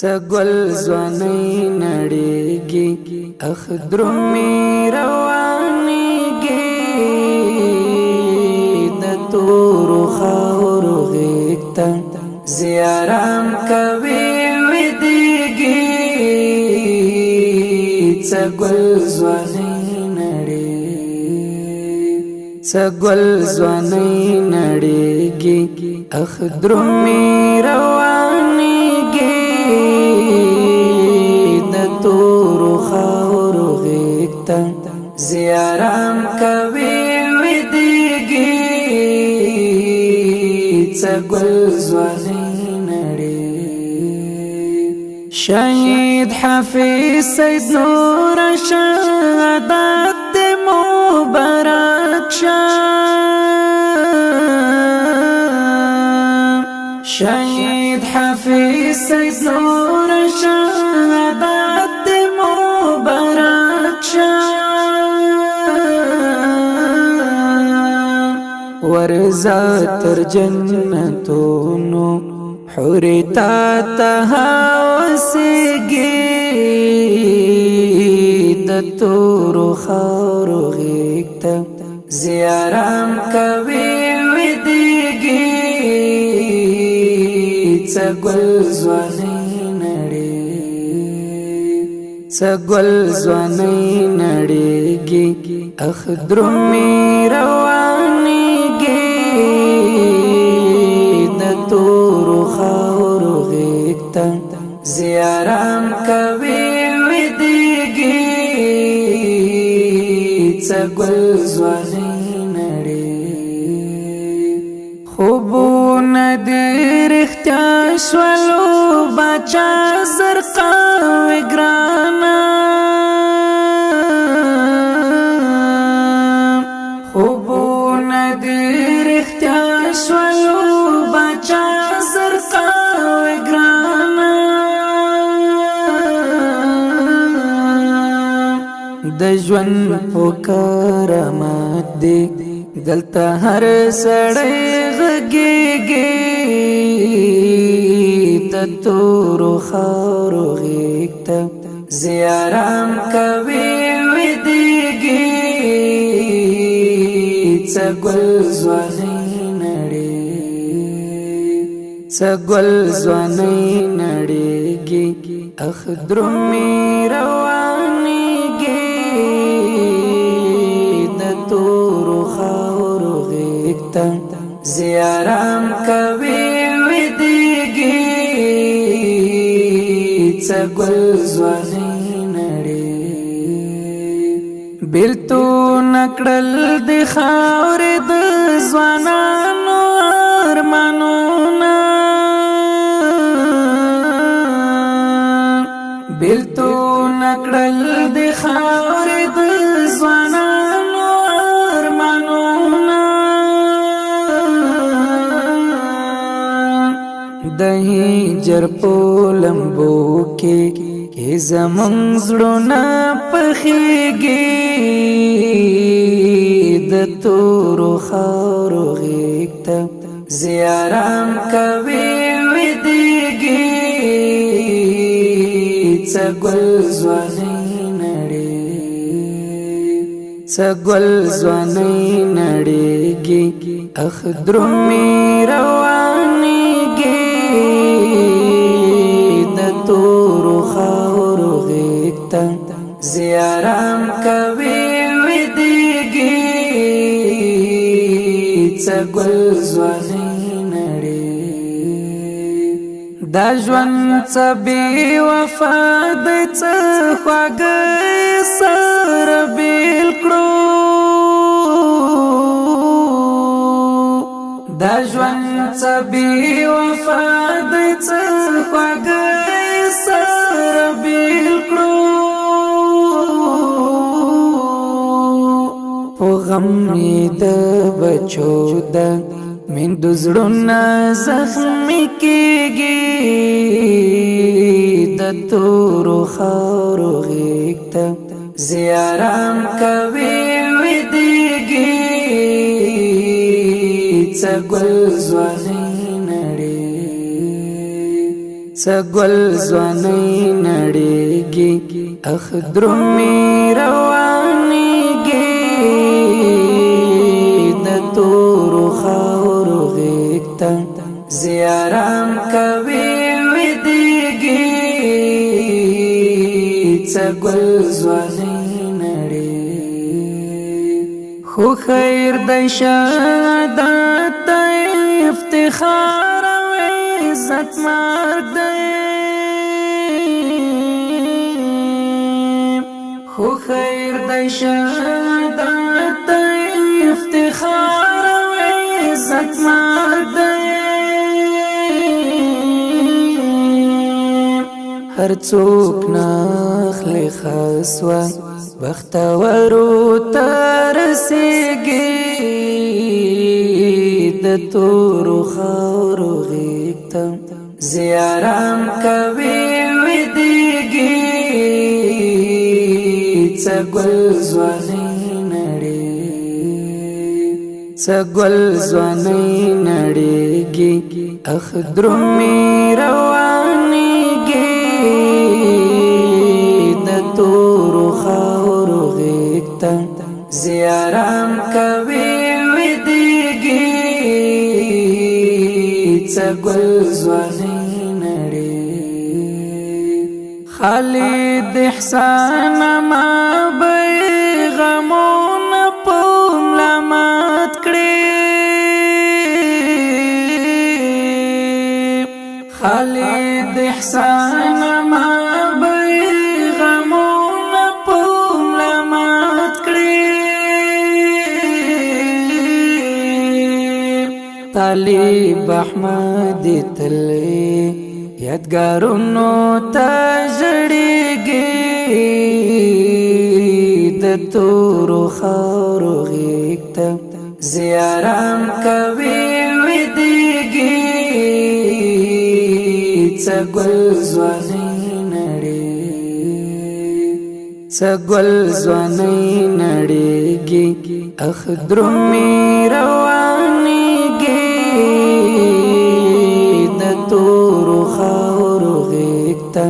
سګل ځواني نړیږي اخ درومي روانيږي د تورو خاورو غیږته زیارام کوي ودیږي سګل ځواني نړیږي سګل ځواني نړیږي اخ درومي روانيږي د تورو خاورو غیږته زیارام کوي ودیږي سګل ځواني نړیږي شهید حافظ سید نور شهادت مبارک شهید حافظ سید نور شهادت مبارک ورزا تر جنتونو حورتا تهاوسیږي د تورو خاورو غیږته زیارام کوي ودیږي سګل ځواني نړیږي سګل ځواني نړیږي اخ درومي روانيږي د تورو خاورو غیږته زیارام کوي ودیږي سګل ځواني خوبونه دې رښتیا شولو باچا زرقاوي ګرانا خوبونه دې رښتیا شولو باچا زرقاوي ګرانا د ژوند په کرامت دې دلته هر سړی غږیږي د تورو خاورو غیږته زیارام کوي ودیږي سګل ځواني نړیږي سګل ځواني نړیږي اخ درومي روانيږي د تورو خاورو غیږته زیارام کوي ودیږي سګل ځواني نړیږي بیلتو نکړل د خاورې د ځوانانو ارمانونه بیلتو نکړل د خاورې د ځوانانو ارمانونه د هجر په لمبو کې زمونږ زړونه پخېږي د تورو خاورو غیږته زیارام کوي ودیږي سګل ځواني نړیږي سګل ځواني نړیږي اخ درومي روانيږي د تورو خاورو غیږته زیارام کوي ودیږي سګل ځواني نړیږي دا ژوند څه بې وفا دی څه خواږه سره بیل کړو دا ژوند څه بې وفا دی څه خواږه سره بیل کړو په غم یې د بچو د میندو زړونه زخمي کېږي د تورو خاورو غیږته زیارام کوي ودیږي سګل ځواني نړیږي سګل ځواني نړیږي اخ درومي روانيږي د تور خاورو غیږته زیارام کوي ودیږي سګل ځواني خو خیر د شهادت افتخار او عزت مرګ دی خو خیر د شهادت افتخار او عزت مرګ دی هر څوک ناخلی خاصوا بختورو ترسیږي د تورو خاورو غیږته زیارام کوي ودیږي سګل ځواني نړیږي اخ درومي روانيږي د تورو خاورو غیږته زیارام کوي ودیږي سګل ځواني خالد احسان ما بیغمون پوم لامات کړي خالد احسان ما بیغمون پوم لامات کړي طالب احمد تلې یادګارونو ته ژړېږي د تورو خاورو غیږته زیارام کوي ودیږي سګل ځواني نړیږي اخ درومي روانيږي د تورو خاورو غیږته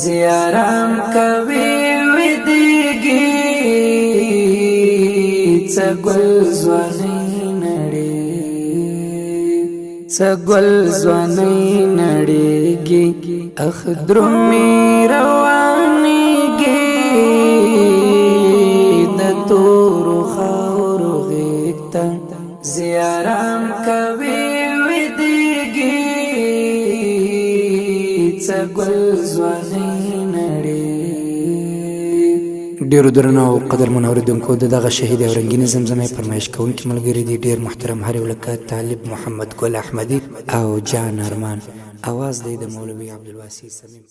زیارام کوي ودیږي سګل ځواني نړیږي اخ درومي روانيږي د تورو خاورو غیږته زیارام کوي ودیږي سګل ځواني ډیرو درنو او قدرمنو اوریدونکو دغه شهید او رنگین زمزمه فرمایش کوونکي ملګري دي ډیر محترم هر یو لکه طالب محمد ګل احمدي او جان ارمان اواز دی د مولوي عبدالواسي سمیم.